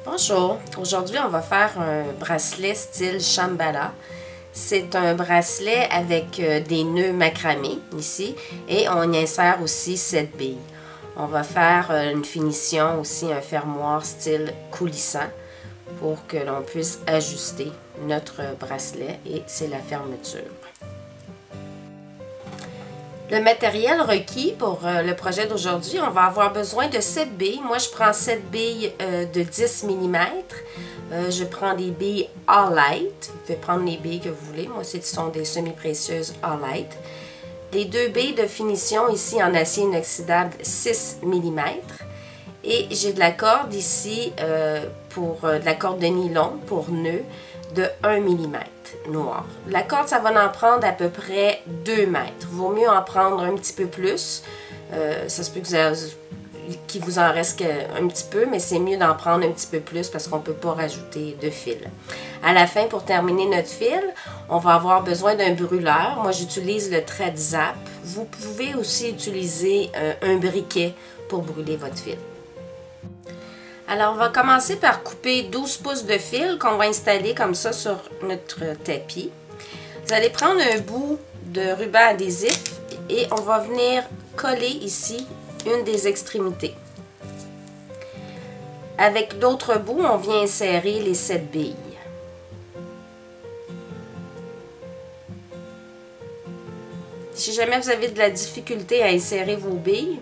Bonjour, aujourd'hui on va faire un bracelet style Shambhala. C'est un bracelet avec des nœuds macramés ici et on y insère aussi 7 billes. On va faire une finition aussi, un fermoir style coulissant pour que l'on puisse ajuster notre bracelet et c'est la fermeture. Le matériel requis pour le projet d'aujourd'hui, on va avoir besoin de 7 billes. Moi, je prends 7 billes de 10 mm. Je prends des billes All-Light. Vous pouvez prendre les billes que vous voulez. Moi, ce sont des semi-précieuses All-Light. Les 2 billes de finition ici en acier inoxydable 6 mm. Et j'ai de la corde ici, de la corde de nylon pour nœud de 1 mm noir. La corde, ça va en prendre à peu près 2 mètres. Vaut mieux en prendre un petit peu plus. Ça se peut qu'il vous en reste un petit peu, mais c'est mieux d'en prendre un petit peu plus parce qu'on ne peut pas rajouter de fil. À la fin, pour terminer notre fil, on va avoir besoin d'un brûleur. Moi, j'utilise le Tradizap. Vous pouvez aussi utiliser un briquet pour brûler votre fil. Alors, on va commencer par couper 12 pouces de fil qu'on va installer comme ça sur notre tapis. Vous allez prendre un bout de ruban adhésif et on va venir coller ici une des extrémités. Avec l'autre bout, on vient insérer les 7 billes. Si jamais vous avez de la difficulté à insérer vos billes,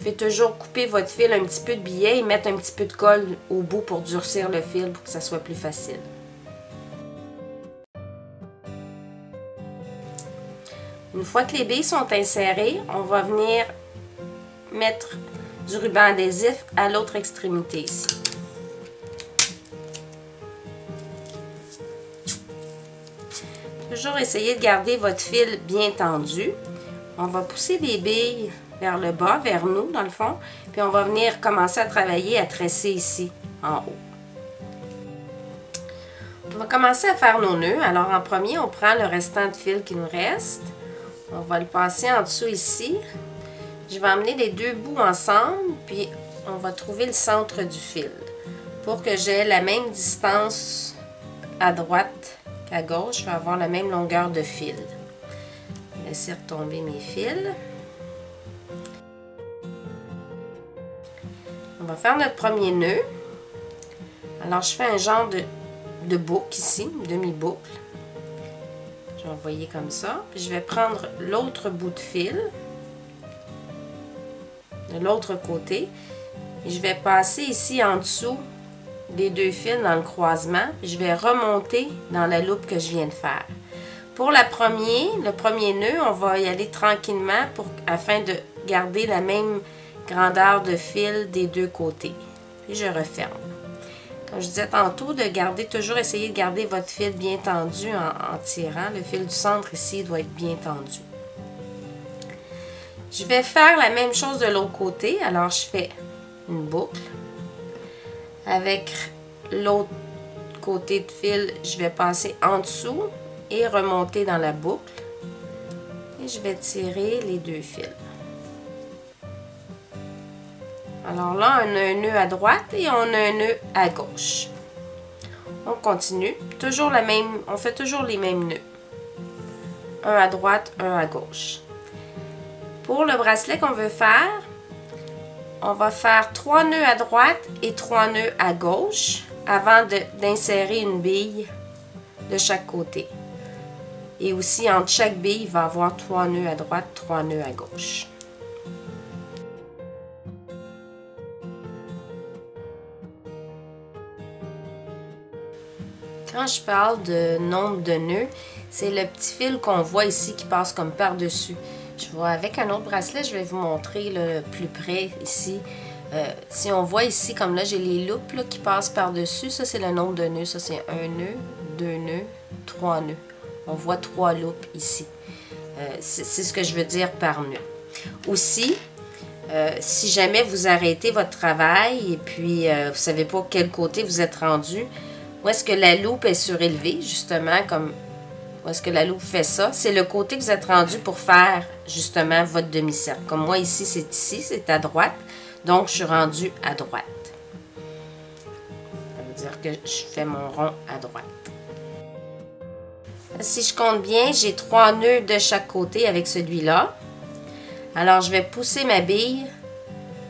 faites toujours couper votre fil un petit peu de billet et mettre un petit peu de colle au bout pour durcir le fil pour que ça soit plus facile. Une fois que les billes sont insérées, on va venir mettre du ruban adhésif à l'autre extrémité ici. Toujours essayer de garder votre fil bien tendu. On va pousser les billes vers le bas, vers nous dans le fond, puis on va venir commencer à travailler à tresser ici en haut. On va commencer à faire nos nœuds. Alors en premier, on prend le restant de fil qui nous reste. On va le passer en dessous ici. Je vais emmener les deux bouts ensemble, puis on va trouver le centre du fil pour que j'ai la même distance à droite qu'à gauche. Je vais avoir la même longueur de fil. Je vais laisser retomber mes fils. On va faire notre premier nœud. Alors, je fais un genre de boucle ici, une demi-boucle. Je vais envoyer comme ça. Puis je vais prendre l'autre bout de fil de l'autre côté. Et je vais passer ici en dessous des deux fils dans le croisement. Je vais remonter dans la loupe que je viens de faire. Pour le premier nœud, on va y aller tranquillement afin de garder la même grandeur de fil des deux côtés. Puis je referme. Comme je disais tantôt, essayer de garder votre fil bien tendu en tirant. Le fil du centre ici doit être bien tendu. Je vais faire la même chose de l'autre côté. Alors, je fais une boucle. Avec l'autre côté de fil, je vais passer en dessous et remonter dans la boucle. Et je vais tirer les deux fils. Alors là, on a un nœud à droite et on a un nœud à gauche. On continue. On fait toujours les mêmes nœuds. Un à droite, un à gauche. Pour le bracelet qu'on veut faire, on va faire 3 nœuds à droite et 3 nœuds à gauche avant d'insérer une bille de chaque côté. Et aussi, entre chaque bille, il va y avoir 3 nœuds à droite, 3 nœuds à gauche. Quand je parle de nombre de nœuds, c'est le petit fil qu'on voit ici qui passe comme par-dessus. Avec un autre bracelet, je vais vous montrer le plus près ici. Si on voit ici, comme là, j'ai les loupes là, qui passent par-dessus. Ça, c'est le nombre de nœuds. Ça, c'est un nœud, 2 nœuds, 3 nœuds. On voit 3 loupes ici. C'est ce que je veux dire par nœud. Aussi, si jamais vous arrêtez votre travail et puis vous ne savez pas quel côté vous êtes rendu, où est-ce que la loupe est surélevée, justement, comme où est-ce que la loupe fait ça, c'est le côté que vous êtes rendu pour faire, justement, votre demi-cercle. Comme moi, ici, c'est à droite, donc je suis rendue à droite. que je fais mon rond à droite. Si je compte bien, j'ai 3 nœuds de chaque côté avec celui-là. Alors, je vais pousser ma bille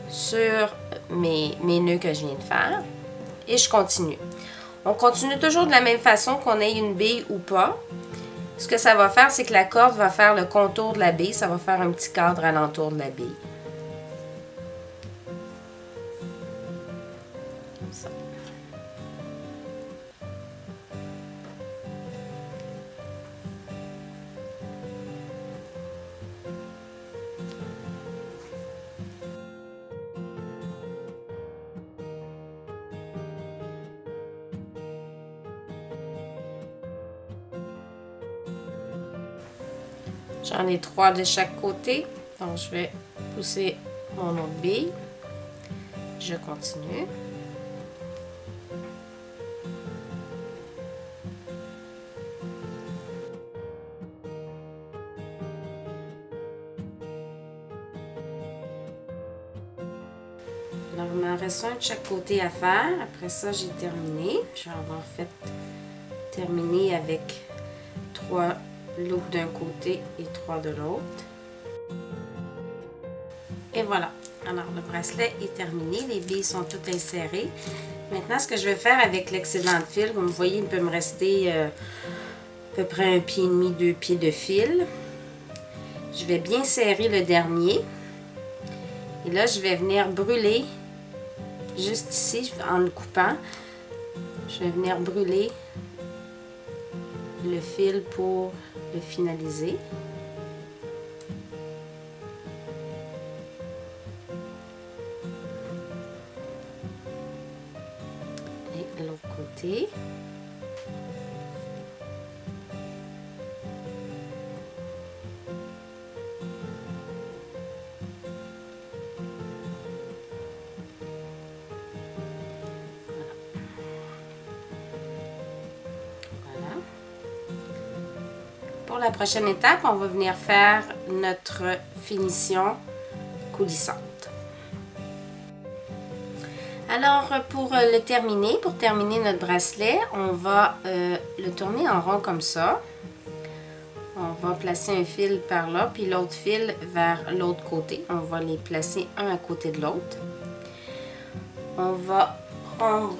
sur mes nœuds que je viens de faire. Et je continue. On continue toujours de la même façon qu'on ait une bille ou pas. Ce que ça va faire, c'est que la corde va faire le contour de la bille. Ça va faire un petit cadre alentour de la bille. Comme ça. J'en ai 3 de chaque côté. Donc, je vais pousser mon autre bille. Je continue. Alors, il m'en reste un de chaque côté à faire. Après ça, j'ai terminé. Je vais en fait terminer avec 3 loops d'un côté et 3 de l'autre. Et voilà. Alors, le bracelet est terminé. Les billes sont toutes insérées. Maintenant, ce que je vais faire avec l'excédent de fil, comme vous voyez, il peut me rester à peu près 1,5 pied, 2 pieds de fil. Je vais bien serrer le dernier. Et là, je vais venir brûler, juste ici, en le coupant, je vais venir brûler le fil pour le finaliser. Et l'autre côté. Pour la prochaine étape, on va venir faire notre finition coulissante. Alors, pour le terminer, pour terminer notre bracelet, on va le tourner en rond comme ça. On va placer un fil par là, puis l'autre fil vers l'autre côté. On va les placer un à côté de l'autre. On va prendre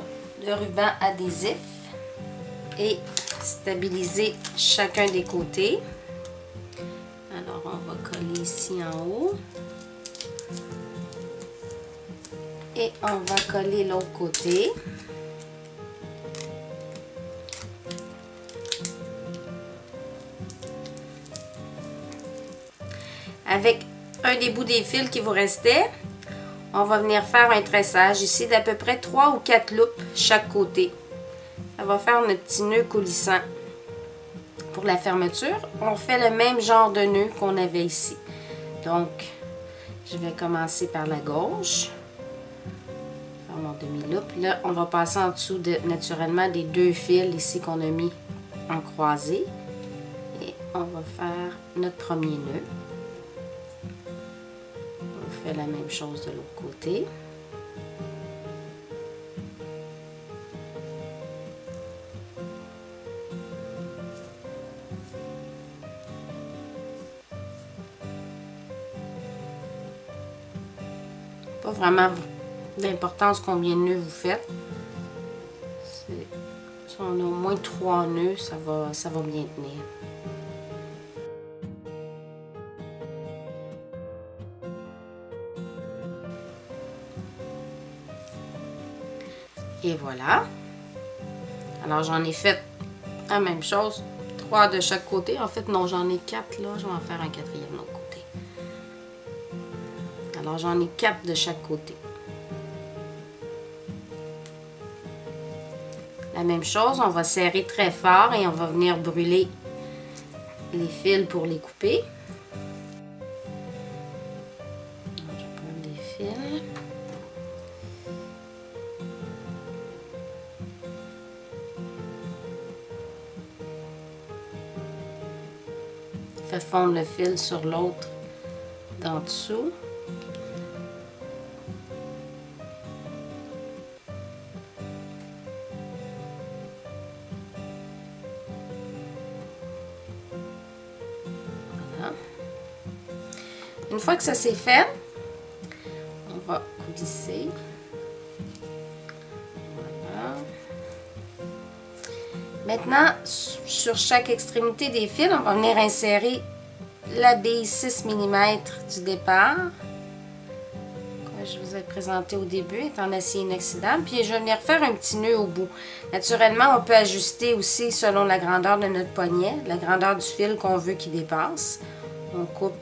le ruban adhésif et stabiliser chacun des côtés. Alors, on va coller ici en haut. Et on va coller l'autre côté. Avec un des bouts des fils qui vous restait, on va venir faire un tressage ici d'à peu près 3 ou 4 loupes chaque côté. Ça va faire notre petit nœud coulissant. Pour la fermeture, on fait le même genre de nœud qu'on avait ici. Donc, je vais commencer par la gauche. Faire mon demi-loupe. Là, on va passer en dessous naturellement des 2 fils ici qu'on a mis en croisée. Et on va faire notre premier nœud. On fait la même chose de l'autre côté. Pas vraiment d'importance combien de nœuds vous faites. Si on a au moins 3 nœuds, ça va bien tenir. Et voilà. Alors j'en ai fait la même chose. 3 de chaque côté. En fait, non, j'en ai 4 là. Je vais en faire un 4e de l'autre côté. Alors, j'en ai 4 de chaque côté. La même chose, on va serrer très fort et on va venir brûler les fils pour les couper. Je vais prendre des fils. Fais fondre le fil sur l'autre d'en dessous. Une fois que ça c'est fait, on va glisser. Voilà. Maintenant, sur chaque extrémité des fils, on va venir insérer la bille 6 mm du départ. Comme je vous ai présenté au début, est en acier inoxydable. Puis je vais venir faire un petit nœud au bout. Naturellement, on peut ajuster aussi selon la grandeur de notre poignet, la grandeur du fil qu'on veut qui dépasse. On coupe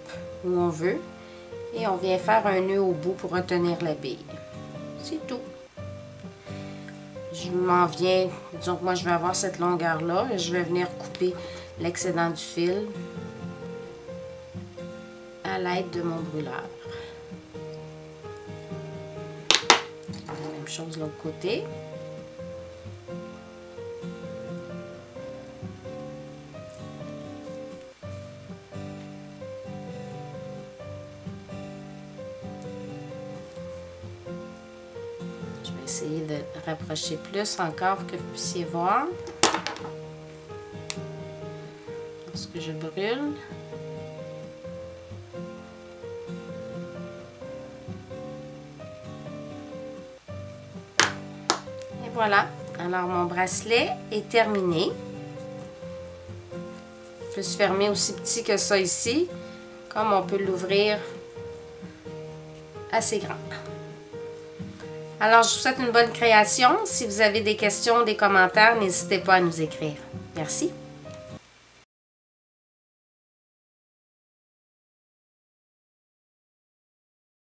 où on veut. Et on vient faire un nœud au bout pour retenir la bille. C'est tout. Je m'en viens, disons que moi je vais avoir cette longueur-là. Je vais venir couper l'excédent du fil à l'aide de mon brûleur. Même chose de l'autre côté. Je vais essayer de rapprocher plus encore pour que vous puissiez voir. Lorsque je brûle. Voilà, alors mon bracelet est terminé. Il peut se fermer aussi petit que ça ici, comme on peut l'ouvrir assez grand. Alors, je vous souhaite une bonne création. Si vous avez des questions, des commentaires, n'hésitez pas à nous écrire. Merci.